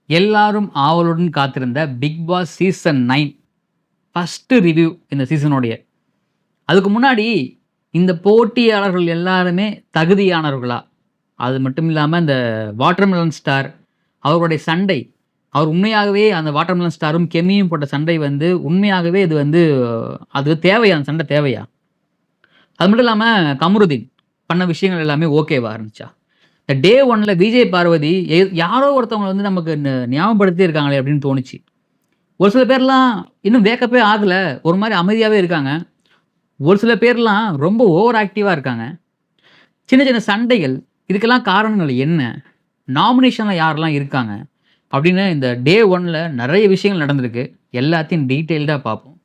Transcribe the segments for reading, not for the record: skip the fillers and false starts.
எல்லாரும் ஆவலுடன் காத்திருந்த Bigg Boss season 9 first review இந்த சீசனுடைய. அதுக்கு முன்னாடி இந்த போட்டியாளர்கள் எல்லாருமே தகுதியானவர்களா? அது மட்டும் இல்லாம இந்த வாட்டர்மெலன் ஸ்டார் அவருடைய சண்டை, அவர் உண்மையாகவே அந்த வாட்டர்மெலன் ஸ்டாரும், கெம்மியும் போட்ட சண்டை வந்து உண்மையாகவே இது வந்து அது தேவையா? அந்த சண்டை தேவையா? அது மட்டும் இல்லாம கமருதீன் பண்ண விஷயங்கள் எல்லாமே ஓகேவா இருந்துச்சா? இந்த டே 1ல விஜய் பார்வதி யாரோ ஒருத்தவங்கள வந்து நமக்கு ஞாபகப்படுத்தி இருக்காங்களே அப்படின்னு தோணுச்சு. ஒரு சில பேர்லாம் இன்னும் வேக்கப்பே ஆகல. ஒரு மாரி அமைதியாவே இருக்காங்க. ஒரு சில பேர்லாம் ரொம்ப ஓவர் ஆக்டிவா இருக்காங்க. சின்ன சின்ன சண்டைகள், இதுக்கெல்லாம் காரணங்கள் என்ன? நாமினேஷன்ல யாரெல்லாம் இருக்காங்க? அப்படின்னு இந்த டே 1ல நெறைய விஷயங்கள் நடந்திருக்கு. எல்லாத்தையும் டீட்டெயில்டா பார்ப்போம்.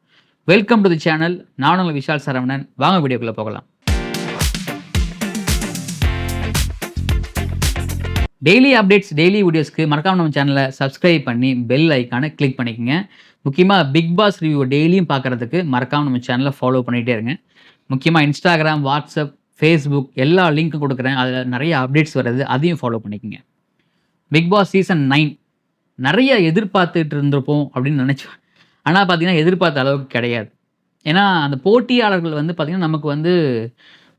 Welcome to the channel. நான் உங்கள் விஷால் சரவணன். வாங்க வீடியோக்குள்ள போகலாம். டெய்லி அப்டேட்ஸ், டெய்லி வீடியோஸ்க்கு மறக்காம நம்ம சேனலை சப்ஸ்கிரைப் பண்ணி பெல் ஐக்கானை கிளிக் பண்ணிக்கங்க. முக்கியமா பிக் பாஸ் ரிவ்யூ டெய்லியும் பார்க்கறதுக்கு மறக்காம நம்ம சேனலை ஃபாலோ பண்ணிட்டே இருங்க. முக்கியமா Instagram, WhatsApp, Facebook எல்லா லிங்க்கும் குடுக்குறேன். அதில நெறைய அப்டேட்ஸ் வருது. அதையும் ஃபாலோ பண்ணிக்கங்க. பிக் பாஸ் சீசன் 9 நெறைய எதிர்பார்த்துட்டு இருந்திருப்போம் அப்படின்னு நெனைச்சோம். ஆனா பார்த்தீங்கன்னா, எதிர்பார்த்த அளவுக்கு கிடையாது. ஏன்னா, அந்த போட்டியாளர்கள் வந்து பார்த்தீங்கன்னா, நமக்கு வந்து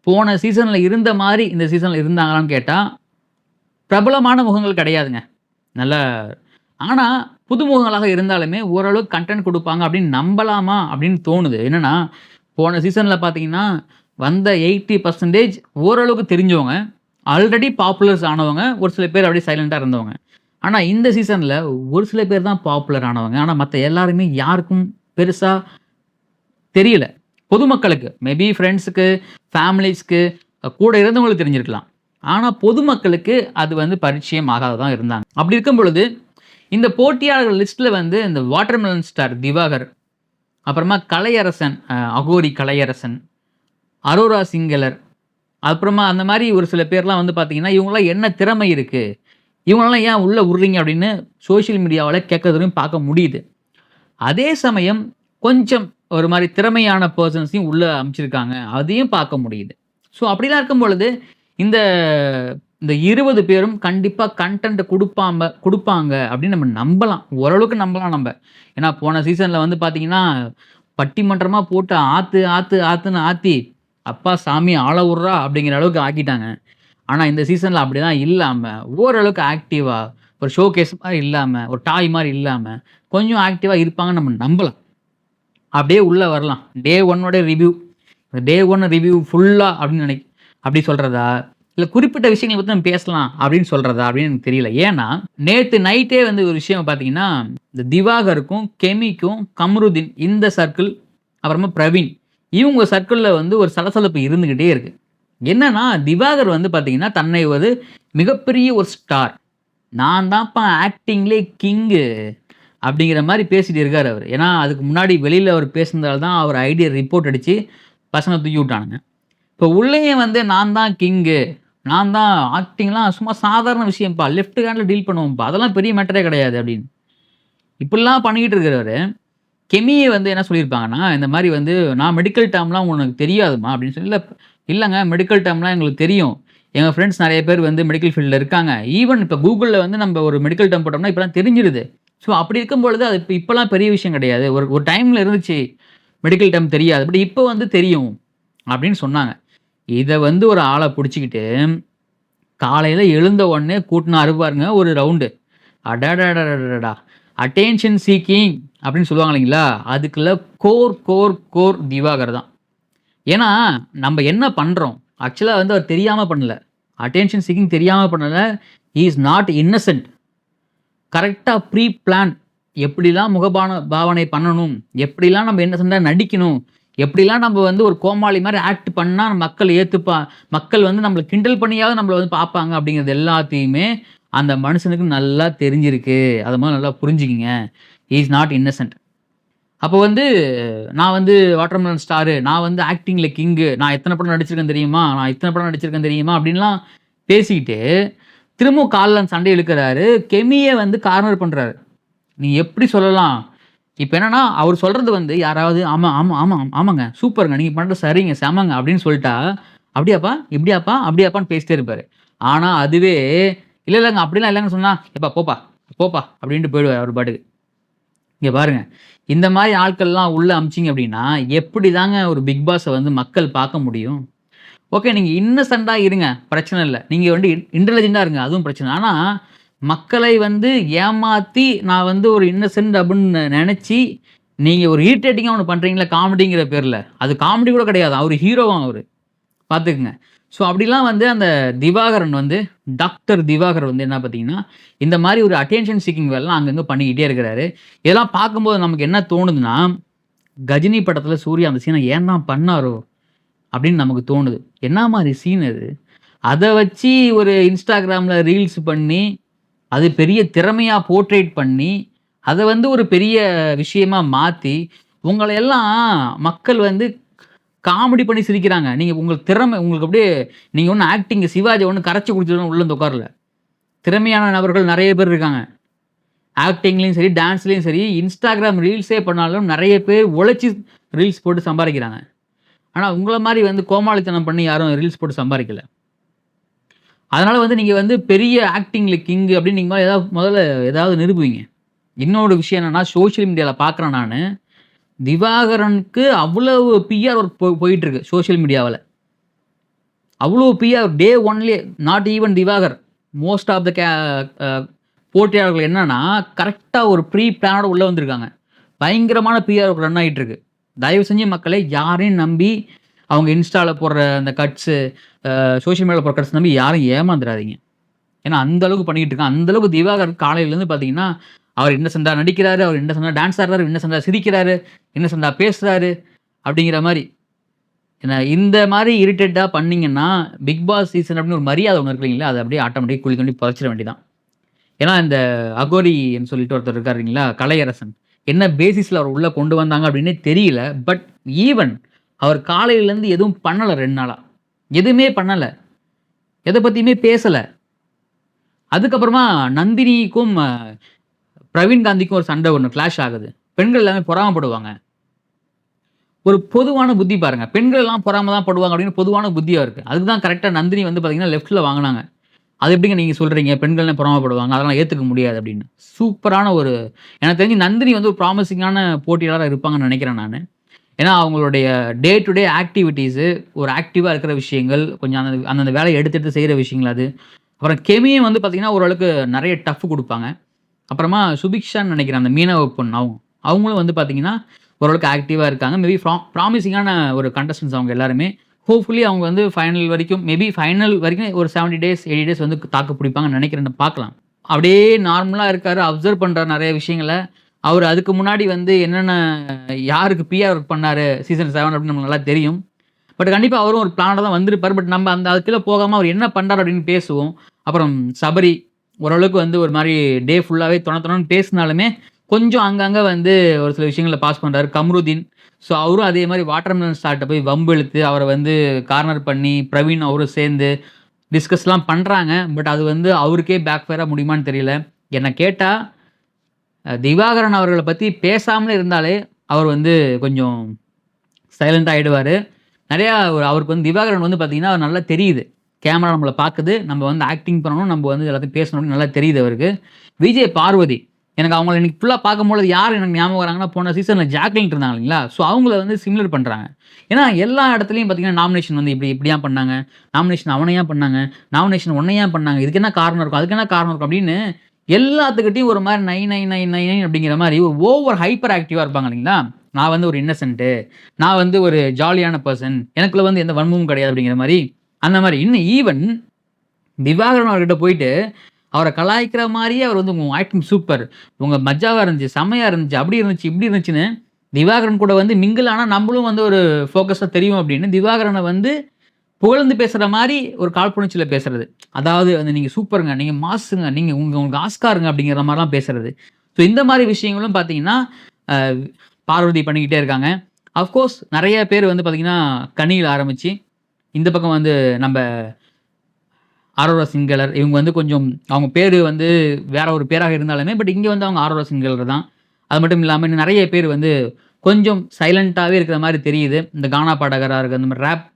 போன சீசன்ல இருந்த மாரி இந்த சீசன்ல இருந்தாங்களான்னு கேட்டா பிரபலமான முகங்கள் கிடையாதுங்க. நல்ல ஆனா, புதுமுகங்களாக இருந்தாலுமே ஓரளவுக்கு கன்டென்ட் குடுப்பாங்க அப்படின்னு நம்பலாமா? அப்படின்னு தோணுது. என்னன்னா, போன சீசன்ல பார்த்தீங்கன்னா, வந்த 80% ஓரளவுக்கு தெரிஞ்சவங்க. ஆல்ரெடி பாப்புலர்ஸ் ஆனவங்க. ஒரு சில பேர் அப்படியே சைலன்ட்டா இருந்தவங்க. ஆனா, இந்த சீசன்ல ஒரு சில பேர் தான் பாப்புலர் ஆனவங்க. ஆனா, மத்த எல்லாருமே யாருக்கும் பெருசா தெரியல. பொதுமக்களுக்கு மேபி ஃப்ரெண்ட்ஸுக்கு, ஃபேமிலீஸ்க்கு கூட இருந்தவங்களுக்கு தெரிஞ்சிருக்கலாம். ஆனா, பொதுமக்களுக்கு அது வந்து பரிச்சயம் ஆகாததா இருந்தாங்க. அப்படி இருக்கும் பொழுது, இந்த போட்டியாளர்கள் லிஸ்ட்ல வந்து இந்த வாட்டர்மெலன் ஸ்டார் திவாகர், அப்புறமா கலையரசன், அகோரி கலையரசன், அரோரா சிங்களர், அப்புறமா அந்த மாரி ஒரு சில பேர்லாம் வந்து பார்த்தீங்கன்னா, இவங்கலாம் என்ன திறமை இருக்கு? இவங்களலாம் ஏன் உள்ள விட்றீங்க? அப்படின்னு சோசியல் மீடியாவால கேட்கறதையும் பார்க்க முடியுது. அதே சமயம் கொஞ்சம் ஒரு மாரி திறமையான பெர்சன்ஸையும் உள்ள அனுப்பிச்சிருக்காங்க. அதையும் பார்க்க முடியுது. ஸோ அப்படிலாம் இருக்கும் பொழுது, இந்த இந்த 20 பேரும் கண்டிப்பா கன்டென்ட் குடுப்பாங்க அப்படின்னு நம்ம நம்பலாம். ஓரளவுக்கு நம்பலாம் நம்ப. ஏன்னா போன சீசன்ல வந்து பார்த்தீங்கன்னா, பட்டிமன்றமா போட்டு ஆத்துன்னு ஆத்தி, "அப்பா சாமி ஆள உட்றா" அப்படிங்கிற அளவுக்கு ஆக்கிட்டாங்க. ஆனா இந்த சீசன்ல அப்படிலாம் இல்லாம, ஓரளவுக்கு ஆக்டிவா, ஒரு ஷோகேஸ் மாரி இல்லாம, ஒரு டாய் மாரி இல்லாம, கொஞ்சம் ஆக்டிவா இருப்பாங்கன்னு நம்ம நம்பலாம். அப்படியே உள்ள வரலாம். டே 1 ரிவ்யூ. டே 1 ரிவ்யூ ஃபுல்லா அப்படி சொல்றதா? இல்ல குறிப்பிட்ட விஷயங்கள பத்தி நம்ம பேசலாம் அப்படின்னு சொல்றதா? அப்படின்னு எனக்கு தெரியல. ஏன்னா, நேத்து நைட்டே வந்து ஒரு விஷயம் பார்த்தீங்கன்னா, இந்த திவாகருக்கும், கெமிக்கும், கம்ருதீன் இந்த சர்க்கிள், அப்புறமா பிரவீன் இவங்க சர்க்கிள்ல வந்து ஒரு சலசலப்பு இருந்துகிட்டே இருக்கு. என்னன்னா, திவாகர் வந்து பார்த்தீங்கன்னா, தன்னை ஒரு மிகப்பெரிய ஒரு ஸ்டார். நான் தான்ப்பா ஆக்டிங்லே கிங்கு. அப்படிங்கிற மாரி பேசிட்டு இருக்காரு அவரு. ஏன்னா, அதுக்கு முன்னாடி வெளியில அவர் பேசுனதால தான் அவர் ஐடிய ரிப்போர்ட் அடிச்சு பசங்க தூக்கி விட்டானுங்க. இப்போ உள்ளேயும் வந்து நான் தான் கிங்கு. நான் தான் ஆக்டிங்லாம் சும்மா சாதாரண விஷயம்ப்பா. லெஃப்ட் ஹேண்ட்ல டீல் பண்ணுவோம்ப்பா. அதெல்லாம் பெரிய மேட்டரே கிடையாது அப்படின்னு. இப்படிலாம் பண்ணிக்கிட்டு இருக்கிறவரு, கெமிய வந்து என்ன சொல்லியிருப்பாங்கன்னா, இந்த மாரி வந்து நான் மெடிக்கல் டெர்ம்லாம் உனக்கு தெரியாதும்மா அப்படின்னு சொல்லி, இல்லங்க மெடிக்கல் டெர்ம்லாம் எங்களுக்கு தெரியும். எங்க ஃப்ரெண்ட்ஸ் நெறைய பேர் வந்து மெடிக்கல் ஃபீல்ட்ல இருக்காங்க. ஈவன் இப்ப Googleல வந்து நம்ம ஒரு மெடிக்கல் டெர்ம் போட்டோம்னா இப்பலாம் தெரிஞ்சிருது. ஸோ அப்படி இருக்கும் பொழுது அது இப்பலாம் பெரிய விஷயம் கிடையாது. ஒரு ஒரு டைம்ல இருந்துச்சு மெடிக்கல் டெர்ம் தெரியாது. பட் இப்ப வந்து தெரியும் அப்படின்னு சொன்னாங்க. இத வந்து ஒரு ஆள புடிச்சுக்கிட்டு, காலையில எழுந்த உடனே கூட்டுனாரு பாருங்க ஒரு ரவுண்டு. அடடடடடடா! அட்டென்ஷன் சீக்கிங் அப்படின்னு சொல்லுவாங்க இல்லைங்களா? அதுக்குள்ள கோர் திவாகர் தான். ஏன்னா, நம்ப என்ன பண்றோம்? ஆக்சுவலா வந்து அவர் தெரியாம பண்ணல. அட்டென்ஷன் சீக்கிங் தெரியாம பண்ணல. He is not Innocent. கரெக்ட்டா ப்ரீ பிளான். எப்படிலாம் பாவனை பண்ணணும்? எப்படிலாம் நம்ம இன்னசென்ட்டா நடிக்கணும்? எப்படிலாம் நம்ம வந்து ஒரு கோமாளி மாரி ஆக்ட் பண்ணா மக்கள் வந்து நம்மள கிண்டல் பண்ணியாவது நம்மள வந்து பார்ப்பாங்க அப்படிங்கிறது எல்லாத்தையுமே அந்த மனுஷனுக்கு நல்லா தெரிஞ்சிருக்கு. அத முதல்ல நல்லா புரிஞ்சுக்கங்க. He is not Innocent. அப்போ வந்து நான் வந்து வாட்டர்மெலன் ஸ்டாரு. நான் வந்து ஆக்டிங்ல கிங்கு. நான் எத்தன படம் நடிச்சிருக்கேன் தெரியுமா? நான் இத்தன படம் நடிச்சிருக்கேன் தெரியுமா? அப்படின்லாம் பேசிக்கிட்டு, திரும்பவும் கால்ல சண்டை இழுக்குறாரு. கெமிய வந்து கார்னர் பண்றாரு. நீ எப்படி சொல்லலாம்? இப்ப என்னன்னா, அவரு சொல்றது வந்து யாராவது ஆமா, ஆமா, ஆமா, ஆமாங்க. சூப்பர்ங்க. நீங்க பண்றது சரிங்க. செமங்க அப்படின்னு சொல்ட்டா, அப்படியாப்பா? இப்படியாப்பா? அப்படியாப்பான்னு பேசிட்டே இருப்பாரு. ஆனா அதுவே, இல்ல இல்லங்க அப்படிலாம் இல்லங்கன்னு சொன்னா, எப்பா போப்பா. போப்பா அப்படின்ட்டு போயிடுவார் அவர் பாட்டுக்கு. இங்க பாருங்க. இந்த மாரி ஆட்கள்லாம் உள்ள அனுப்பிச்சீங்க அப்படின்னா, எப்படி தாங்க ஒரு பிக் பாஸ வந்து மக்கள் பார்க்க முடியும்? ஓகே, நீங்க இன்னசென்ட்டா இருங்க. பிரச்சனை இல்ல. நீங்க வந்து இன்டெலிஜென்ட்டா இருங்க. அதுவும் பிரச்சனை. ஆனா, மக்களை வந்து ஏமாத்தி, நான் வந்து ஒரு இன்னசென்ட் அப்படின்னு நெனச்சு, நீங்க ஒரு இரிட்டேட்டிங்கா ஒண்ணு பண்றீங்கல்ல, காமெடிங்கிற பேர்ல. அது காமெடி கூட கிடையாது. அவரு ஹீரோவாம் அவரு. பார்த்துக்கங்க. ஸோ அப்படிலாம் வந்து அந்த திவாகரன் வந்து டாக்டர் திவாகர் வந்து என்ன பார்த்தீங்கன்னா, இந்த மாரி ஒரு அட்டென்ஷன் சீக்கிங் வேலைலாம் அங்கங்க பண்ணிக்கிட்டே இருக்கிறாரு. இதெல்லாம் பார்க்கும்போது நமக்கு என்ன தோணுதுன்னா, கஜினி படத்தில சூர்யா அந்த சீன ஏன் தான் பண்ணாரோ? அப்படின்னு நமக்கு தோணுது. என்ன மாரி சீன் அது? அத வச்சு ஒரு Instagramல ரீல்ஸ் பண்ணி, அது பெரிய திறமையா போர்ட்ரேட் பண்ணி, அத வந்து ஒரு பெரிய விஷயமா மாத்தி, உங்கள எல்லாம் மக்கள் வந்து காமெடி பண்ணி சிரிக்கிறாங்க. நீங்க உங்களுக்கு திறமை உங்களுக்கு அப்படியே நீங்க ஒண்ணும் ஆக்டிங் சிவாஜி ஒண்ணும் கரைச்சு குடிச்சுட்டு உள்ள வந்து உட்காரல. திறமையான நபர்கள் நெறைய பேர் இருக்காங்க. ஆக்டிங்லயும் சரி, டான்ஸ்லயும் சரி, Instagram ரீல்ஸே பண்ணாலும் நெறைய பேர் உழைச்சு ரீல்ஸ் போட்டு சம்பாரிக்கிறாங்க. ஆனா உங்கள மாரி வந்து கோமாளித்தனம் பண்ணி யாரும் ரீல்ஸ் போட்டு சம்பாரிக்கல. அதனால வந்து நீங்க வந்து பெரிய ஆக்டிங்ல கிங் அப்படின்னு நீங்க முதல்ல ஏதாவது நிரூபிங்க. இன்னொரு விஷயம் என்னன்னா, சோசியல் மீடியால பார்க்குறேன் நானு. திவாகரனுக்கு அவ்வளவு பிஆர் ஒர்க் போயிட்டு இருக்கு சோசியல் மீடியாவுல. அவ்வளோ பிஆர் டே 1லயே not even Divakar. Most of the uh போட்டியாளர்கள் என்னன்னா, கரெக்ட்டா ஒரு ப்ரீ பிளானோட உள்ள வந்திருக்காங்க. பயங்கரமான பிஆர் ஒர்க் ரன் ஆயிட்டு இருக்கு. தயவு செஞ்சு மக்களே யாரையும் நம்பி அவங்க இன்ஸ்டால போடுற அந்த கட்ஸு, சோசியல் மீடியால போடுற கட்ஸ் நம்பி யாரும் ஏமாந்துறாதீங்க. ஏன்னா அந்த அளவுக்கு பண்ணிக்கிட்டு இருக்கான். அந்த அளவுக்கு திவாகர் காலையிலேருந்து பார்த்தீங்கன்னா, அவர் இன்னசென்ட்டா நடிக்கிறாரு, அவர் இன்னசென்ட்டா டான்ஸ் ஆடுறாரு, இன்னசென்ட்டா சிரிக்கிறாரு, இன்னசென்ட்டா பேசுறாரு அப்படிங்கிற மாரி. ஏன்னா இந்த மாரி இரிட்டேட்டா பண்ணீங்கன்னா, பிக் பாஸ் சீசன் அப்படின்னு ஒரு மரியாதை ஒண்ணு இருக்கு இல்லைங்களா? அத அப்படியே ஆட்டோமேட்டிக்கா குழி தோண்டி புதைச்சிட வேண்டியது தான். ஏன்னா இந்த அகோரின்னு சொல்லிட்டு ஒருத்தர் இருக்காரு இல்லைங்களா? கலையரசன். என்ன பேசிஸ்ல அவர உள்ள கொண்டு வந்தாங்க அப்படின்னே தெரியல. பட் ஈவன் அவர் காலையிலேருந்து எதுவும் பண்ணல 2 நாளா. எதுவுமே பண்ணல. எத பத்தியுமே பேசல. அதுக்கப்புறமா நந்தினிக்கும் பிரவீன் காந்திக்கும் ஒரு சண்டை ஒண்ணு கிளாஷ் ஆகுது. பெண்கள் எல்லாமே பொறாமைப்படுவாங்க. ஒரு பொதுவான புத்தி பாருங்க. பெண்கள் எல்லாம் பொறாம தான் படுவாங்க அப்படின்னு பொதுவான புத்தி அவருக்கு. அதுக்கு தான் கரெக்ட்டா நந்தினி வந்து பார்த்தீங்கன்னா, லெஃப்ட்ல வாங்குனாங்க. அது எப்படிங்க நீங்க சொல்றீங்க? பெண்கள்லாம் பொறாமப்படுவாங்க. அதெல்லாம் ஏத்துக்க முடியாது அப்படின்னு. சூப்பரான ஒரு எனக்கு தெரிஞ்சு நந்தினி வந்து ஒரு ப்ராமிசிங்கான போட்டியாளரா இருப்பாங்கன்னு நெனைக்கிறேன் நானு. ஏன்னா, அவங்களுடைய டே டு டே ஆக்டிவிட்டீஸு, ஒரு ஆக்டிவா இருக்கிற விஷயங்கள், கொஞ்சம் அந்தந்த வேலைய எடுத்து எடுத்து செய்ற விஷயங்கள் அது. அப்புறம் கெமியும் வந்து பார்த்தீங்கன்னா, ஓரளவுக்கு நெறைய டஃப் குடுப்பாங்க. அப்புறமா சுபிக்ஷான்னு நெனைக்கிறேன். அந்த மீனவ பொண்ணு அவங்களும் வந்து பார்த்தீங்கன்னா, ஓரளவுக்கு ஆக்டிவா இருக்காங்க. மேபி ப்ராமிசிங்கான ஒரு கண்டஸ்டன்ட்ஸ் அவங்க எல்லாருமே. ஹோப்ஃபுல்லி அவங்க வந்து ஃபைனல் வரைக்கும் ஃபைனல் வரைக்கும் ஒரு 70 டேஸ், 80 டேஸ் வந்து தாக்கு பிடிப்பாங்கன்னு நெனைக்கிறேன். பார்க்கலாம். அப்படியே நார்மலா இருக்காரு. அப்சர்வ் பண்றாரு நெறைய விஷயங்கள. அவரு அதுக்கு முன்னாடி வந்து என்னென்ன யாருக்கு பிஆர் ஒர்க் பண்ணாரு சீசன் 7 அப்படின்னு நமக்கு நல்லா தெரியும். பட் கண்டிப்பா அவரும் ஒரு பிளானோட தான் வந்திருப்பாரு. பட் நம்ம அந்த அதுக்குள்ள போகாம அவர் என்ன பண்றாரு அப்படின்னு பேசுவோம். அப்புறம் சபரி ஓரளவுக்கு வந்து ஒரு மாரி டே ஃபுல்லாவே தொணன்னு பேசினாலுமே, கொஞ்சம் அங்கங்க வந்து ஒரு சில விஷயங்கள பாஸ் பண்றாரு. கம்ருதீன். ஸோ அவரும் அதே மாரி வாட்டர்மெலன் ஸ்டார்ட்ட போய் வம்பு இழுத்து அவர வந்து கார்னர் பண்ணி, பிரவீன் அவரும் சேர்ந்து டிஸ்கஸ்லாம் பண்றாங்க. பட் அது வந்து அவருக்கே பேக் ஃபயரா முடியுமான்னு தெரியல. என்ன கேட்டா, திவாகரன் அவர்கள பத்தி பேசாமலே இருந்தாலே, அவர் வந்து கொஞ்சம் சைலன்ட்டா ஆயிடுவாரு. நெறையா அவருக்கு வந்து திவாகரன் வந்து பார்த்தீங்கன்னா, நல்லா தெரியுது. கேமரா நம்மள பாக்குது. நம்ம வந்து ஆக்டிங் பண்ணணும். நம்ம வந்து எல்லாத்தையும் பேசணும் அப்படின்னு நல்லா தெரியுது அவருக்கு. விஜய் பார்வதி. எனக்கு அவங்கள இன்னைக்கு ஃபுல்லா பார்க்கும்பொழுது யார் எனக்கு ஞாபகம் வராங்கன்னா, போன சீசன்ல ஜாக்லின் இருந்தாங்க இல்லைங்களா? ஸோ அவங்கள வந்து சிமிலர் பண்றாங்க. ஏன்னா எல்லா இடத்துலயும் பார்த்தீங்கன்னா, நாமினேஷன் வந்து இப்படி ஏன் பண்ணாங்க? நாமினேஷன் அவன ஏன் பண்ணாங்க? நாமினேஷன் உன்ன ஏன் பண்ணாங்க? இதுக்கு என்ன காரணம் இருக்கும்? அதுக்கு என்ன காரணம் இருக்கும்? அப்படின்னு எல்லாத்துக்கிட்டயும் ஒரு மாரி நை நை நை நை நை அப்படிங்கிற மாரி ஒரு ஓவர் ஹைப்பர் ஆக்டிவா இருப்பாங்க இல்லைங்களா? நான் வந்து ஒரு இன்னசென்ட்டு. நான் வந்து ஒரு ஜாலியான பெர்சன். எனக்குள்ள வந்து எந்த வன்மமும் கிடையாது அப்படிங்கிற மாரி, அந்த மாரி இன்னும் ஈவன் திவாகரன் அவர்கிட்ட போயிட்டு, அவர கலாய்க்கிற மாரியே அவர் வந்து உங்க ஆக்டிங் சூப்பர். உங்க மஜாவா இருந்துச்சு, செம்மையா இருந்துச்சு, அப்படி இருந்துச்சு, இப்படி இருந்துச்சுன்னு திவாகரன் கூட வந்து மிங்கிள் ஆனா நம்மளும் வந்து ஒரு ஃபோக்கஸா தெரியும் அப்படின்னு திவாகரன வந்து புகழ்ந்து பேசுற மாரி ஒரு காழ்ப்புணர்ச்சியில பேசுறது. அதாவது வந்து நீங்க சூப்பர்ங்க, நீங்க மாஸுங்க, நீங்க உங்களுக்கு ஆஸ்காருங்க அப்படிங்கிற மாரிலாம் பேசுறது. ஸோ இந்த மாரி விஷயங்களும் பார்த்தீங்கன்னா, அ பார்வதி பண்ணிக்கிட்டே இருக்காங்க. அஃப்கோர்ஸ் நெறைய பேர் வந்து பார்த்தீங்கன்னா, கனியில ஆரம்பிச்சு, இந்த பக்கம் வந்து நம்ப ஆரோரா சிங்களர். இவங்க வந்து கொஞ்சம் அவங்க பேரு வந்து வேற ஒரு பேராக இருந்தாலுமே, பட் இங்க வந்து அவங்க ஆரோரா சிங்களர் தான். அது மட்டும் இல்லாம இன்னும் நெறைய பேர் வந்து கொஞ்சம் சைலன்ட்டாவே இருக்கிற மாரி தெரியுது. இந்த கானா பாடகரா இருக்கட்டும், இந்த மாரி ரேப்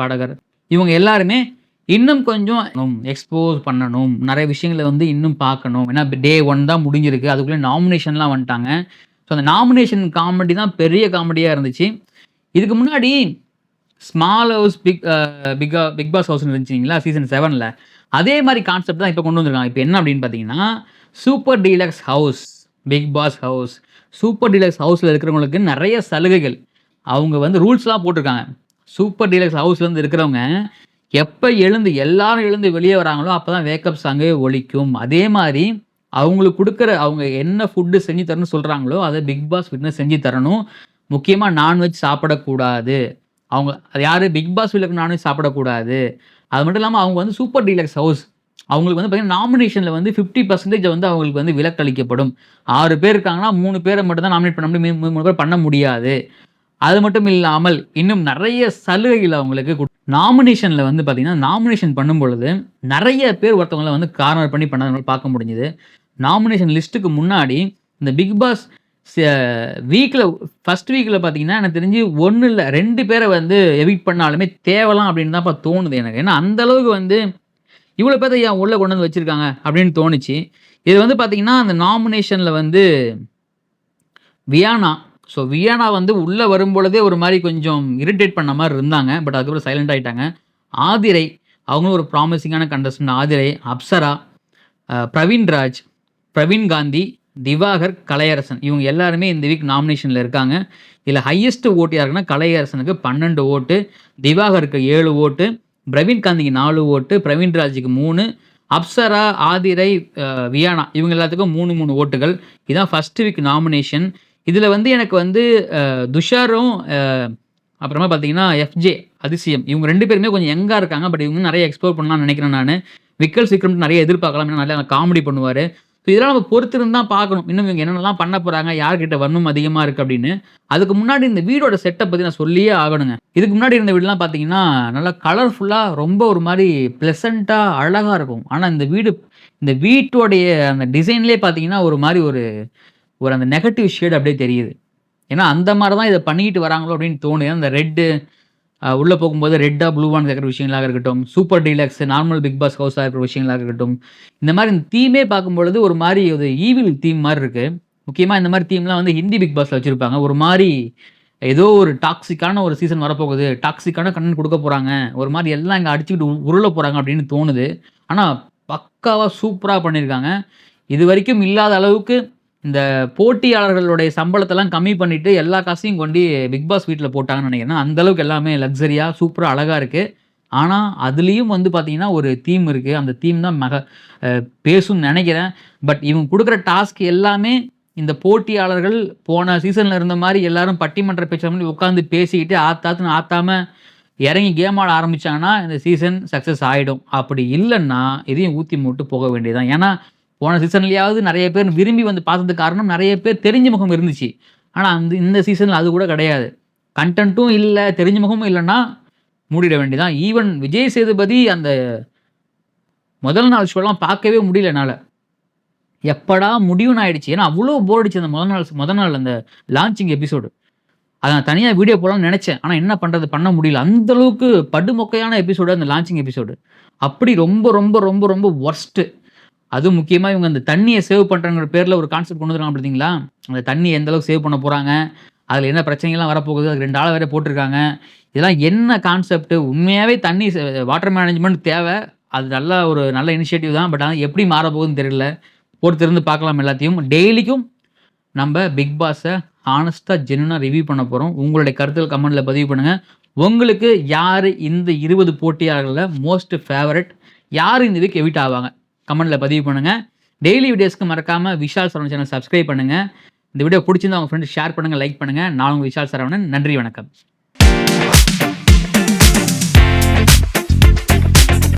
பாடகர் இவங்க எல்லாருமே இன்னும் கொஞ்சம் எக்ஸ்போஸ் பண்ணணும். நெறைய விஷயங்கள வந்து இன்னும் பார்க்கணும். ஏன்னா டே 1 தான் முடிஞ்சிருக்கு. அதுக்குள்ள நாமினேஷன்லாம் வந்துட்டாங்க. ஸோ அந்த நாமினேஷன் காமெடி தான் பெரிய காமெடியா இருந்துச்சு. இதுக்கு முன்னாடி ஸ்மால் ஹவுஸ் பிக் பாஸ் ஹவுஸ்ன்னு இருந்துச்சுங்களா சீசன் 7ல. அதே மாரி கான்செப்ட் தான் இப்ப கொண்டு வந்திருக்காங்க. இப்ப என்ன அப்படின்னு பார்த்தீங்கன்னா, super deluxe house, Bigg Boss house. Super deluxe ஹவுஸ்ல இருக்கிறவங்களுக்கு நெறைய சலுகைகள். அவங்க வந்து ரூல்ஸ்லாம் போட்டிருக்காங்க. சூப்பர் டீலக்ஸ் ஹவுஸ்லேருந்து இருக்கிறவங்க எப்ப எல்லாரும் எழுந்து வெளிய வராங்களோ, அப்பதான் வேக்கப் சாங்கே ஒலிக்கும். அதே மாரி அவங்களுக்கு குடுக்குற அவங்க என்ன ஃபுட் செஞ்சு தரணும்னு சொல்றாங்களோ, அத பிக் பாஸ் வீட்ல செஞ்சு தரணும். முக்கியமா நான்வெஜ் சாப்பிடக்கூடாது. அவங்க அது யாரு பிக் பாஸ் வீட்ல நான்வெஜ் சாப்பிடக்கூடாது. அது மட்டும் இல்லாம அவங்க வந்து சூப்பர் டீலக்ஸ் ஹவுஸ். அவங்களுக்கு வந்து பார்த்தீங்கன்னா, நாமினேஷன்ல வந்து 50% வந்து அவங்களுக்கு வந்து விலக்களிக்கப்படும். 6 பேர் இருக்காங்கன்னா, 3 பேர மட்டும் தான் நாமினேட் பண்ண முடியும். 3 பேர் பண்ண முடியாது. அது மட்டும் இல்லாமல், இன்னும் நெறைய சலுகைகள் அவங்களுக்கு நாமினேஷன்ல வந்து பார்த்தீங்கன்னா, நாமினேஷன் பண்ணும்பொழுது நெறைய பேர் ஒருத்தவங்கள வந்து கார்னர் பண்ணி பண்ணத நம்மளால பார்க்க முடிஞ்சது. நாமினேஷன் லிஸ்ட்டுக்கு முன்னாடி இந்த பிக் பாஸ் ச வீக்ல ஃபர்ஸ்ட் வீக்ல பார்த்தீங்கன்னா, எனக்கு தெரிஞ்சு 1 இல்ல 2 பேர வந்து எவிக்ட் பண்ணாலுமே தேவலாம் அப்படின்னு தான்ப்பா தோணுது எனக்கு. ஏன்னா, அந்த அளவுக்கு வந்து இவ்வளோ பேத்த ஏன் உள்ள கொண்டு வந்து வச்சிருக்காங்க அப்படின்னு தோணுச்சு. இது வந்து பார்த்தீங்கன்னா, அந்த நாமினேஷன்ல வந்து வியானா. ஸோ வியானா வந்து உள்ள வரும்பொழுதே ஒரு மாரி கொஞ்சம் இரிட்டேட் பண்ண மாரி இருந்தாங்க. பட் அதுக்கப்புறம் சைலண்ட் ஆயிட்டாங்க. ஆதிரை, அவங்களும் ஒரு ப்ராமிசிங்கான கண்டஸ்டன்ட் ஆதிரை, அப்சரா, பிரவீன்ராஜ், பிரவீன் காந்தி, திவாகர், கலையரசன் இவங்க எல்லாருமே இந்த வீக் நாமினேஷன்ல இருக்காங்க. இதுல ஹையஸ்ட் ஓட் யாருக்குன்னா கலையரசனுக்கு 12 ஓட்டு, திவாகருக்கு 7 ஓட்டு, பிரவீன் காந்திக்கு 4 ஓட்டு, பிரவீன்ராஜுக்கு 3, அப்சரா, ஆதிரை, வியானா இவங்க எல்லாத்துக்கும் 3, 3 ஓட்டுகள். இதான் ஃபர்ஸ்ட் வீக் நாமினேஷன். இதுல வந்து எனக்கு வந்து துஷாரும் அப்புறமா பார்த்தீங்கன்னா, எஃப்ஜே அதிசயம் இவங்க 2 பேருமே கொஞ்சம் யங்கா இருக்காங்க. பட் இவங்க நெறைய எக்ஸ்ப்ளோர் பண்ணலாம்னு நெனைக்கிறேன் நானு. விக்கல் விக்ரம் நெறைய எதிர்பார்க்கலாம். ஏன்னா நல்லா காமெடி பண்ணுவாரு. ஸோ இதெல்லாம் நம்ம பொறுத்திருந்து தான் பார்க்கணும். இன்னும் இவங்க என்னென்னலாம் பண்ண போறாங்க, யார்கிட்ட வன்மம் அதிகமா இருக்கு அப்படின்னு. அதுக்கு முன்னாடி இந்த வீடோட செட்டப் பத்தி நான் சொல்லியே ஆகணுங்க. இதுக்கு முன்னாடி இருந்த வீடுலாம் பார்த்தீங்கன்னா, நல்லா கலர்ஃபுல்லா ரொம்ப ஒரு மாரி பிளசன்ட்டா அழகா இருக்கும். ஆனா இந்த வீட்டோடைய அந்த டிசைன்லயே பார்த்தீங்கன்னா, ஒரு மாரி ஒரு ஒரு அந்த நெகட்டிவ் ஷேட் அப்படியே தெரியுது. ஏன்னா, அந்த மாரி தான் இத பண்ணிக்கிட்டு வராங்களோ அப்படின்னு தோணுது. அந்த உள்ள போகும்போது ரெட்டா, ப்ளூவான்னு கேட்குற விஷயங்களாக இருக்கட்டும், super deluxe, normal Bigg Boss ஹவுஸா இருக்கிற விஷயங்களாக இருக்கட்டும். இந்த மாரி இந்த தீமே பார்க்கும்பொழுது ஒரு மாரி ஒரு ஈவில் தீம் மாரி இருக்கு. முக்கியமா இந்த மாரி தீம்லாம் வந்து ஹிந்தி பிக் பாஸ்ல வச்சிருப்பாங்க. ஒரு மாரி ஏதோ ஒரு டாக்ஸிக்கான ஒரு சீசன் வரப்போகுது. டாக்ஸிக்கான கன்டென்ட் குடுக்க போறாங்க. ஒரு மாரி எல்லாம் இங்க அடிச்சுக்கிட்டு உருள போறாங்க அப்படின்னு தோணுது. ஆனா, பக்காவா சூப்பரா பண்ணியிருக்காங்க. இதுவரைக்கும் இல்லாத அளவுக்கு இந்த போட்டியாளர்களுடைய சம்பளத்தெல்லாம் கம்மி பண்ணிட்டு, எல்லா காசையும் கொண்டி பிக் பாஸ் வீட்ல போட்டாங்கன்னு நெனைக்கிறேன். அந்த அளவுக்கு எல்லாமே லக்ஸரியா, சூப்பரா, அழகா இருக்கு. ஆனா, அதுலயும் வந்து பார்த்தீங்கன்னா, ஒரு தீம் இருக்கு. அந்த தீம் தான் அ பேசும்னு நெனைக்கிறேன். பட் இவங்க குடுக்குற டாஸ்க் எல்லாமே இந்த போட்டியாளர்கள் போன சீசன்ல இருந்த மாரி எல்லாரும் பட்டிமன்ற பேச்சு மாரி உட்கார்ந்து பேசிக்கிட்டு ஆத்தாத்துன்னு ஆத்தாம இறங்கி கேம் ஆட ஆரம்பிச்சாங்கன்னா, இந்த சீசன் சக்சஸ் ஆயிடும். அப்படி இல்லன்னா, இதையும் ஊத்தி மூட்டு போக வேண்டியது தான். ஏன்னா, போன சீசன்லயாவது நெறைய பேர் விரும்பி வந்து பார்த்ததுக்கு காரணம் நெறைய பேர் தெரிஞ்ச முகம் இருந்துச்சு. ஆனா, இந்த சீசன்ல அது கூட கிடையாது. கன்டென்ட்டும் இல்ல, தெரிஞ்ச முகமும் இல்லன்னா, மூடிட வேண்டியது தான். ஈவன் விஜய் சேதுபதி அந்த முதல் நாள் ஷோலாம் பார்க்கவே முடியல என்னால. எப்படா முடியும்னு ஆயிடுச்சு. ஏன்னா, அவ்ளோ போர் அடிச்சு அந்த முதல் நாள் அந்த லான்ச்சிங் எபிசோடு. அத நான் தனியா வீடியோ போடலாம்னு நெனச்சேன். ஆனா என்ன பண்றது? பண்ண முடியல. அந்த அளவுக்கு படுமொக்கையான எபிசோடு அந்த லான்ச்சிங் எபிசோடு. அப்படி ரொம்ப, ரொம்ப, ரொம்ப, ரொம்ப வொர்ஸ்ட்டு. அதுவும் முக்கியமா இவங்க அந்த தண்ணிய சேவ் பண்றேங்கிற பேர்ல ஒரு கான்செப்ட் கொண்டு வந்துருக்காங்க பார்த்தீங்களா? அந்த தண்ணிய எந்த அளவுக்கு சேவ் பண்ண போறாங்க? அதுல என்ன பிரச்சனைகள்லாம் வரப்போகுது? அதுக்கு 2 ஆள வேற போட்டுருக்காங்க. இதெல்லாம் என்ன கான்செப்ட்? உண்மையாவே தண்ணி வாட்டர் மேனேஜ்மென்ட் தேவ. அது ஒரு நல்ல இனிஷியேட்டிவ் தான். பட் ஆனா எப்படி மாறப்போகுதுன்னு தெரியல. பொறுத்திருந்து பார்க்கலாம் எல்லாத்தையும். டெய்லிக்கும் நம்ப பிக் பாஸ ஹானஸ்ட்டா, ஜென்யூனா ரிவ்யூ பண்ண போறோம். உங்களுடைய கருத்துக்கள் கமெண்ட்ல பதிவு பண்ணுங்க. உங்களுக்கு யாரு இந்த 20 போட்டியாளர்கள்ல மோஸ்ட் ஃபேவரைட்? யாரு இந்த வீக் எவிக்ட் ஆவாங்க? கமெண்ட்ல பதிவு பண்ணுங்க. டெய்லி வீடியோஸ்க்கு மறக்காம விஷால் சரவணன் சேனல் சப்ஸ்கிரைப் பண்ணுங்க. இந்த வீடியோ புடிச்சிருந்தா உங்க ஃப்ரெண்ட்ஸ் ஷேர் பண்ணுங்க, லைக் பண்ணுங்க. நான் உங்க விஷால் சரவணன். நன்றி, வணக்கம்.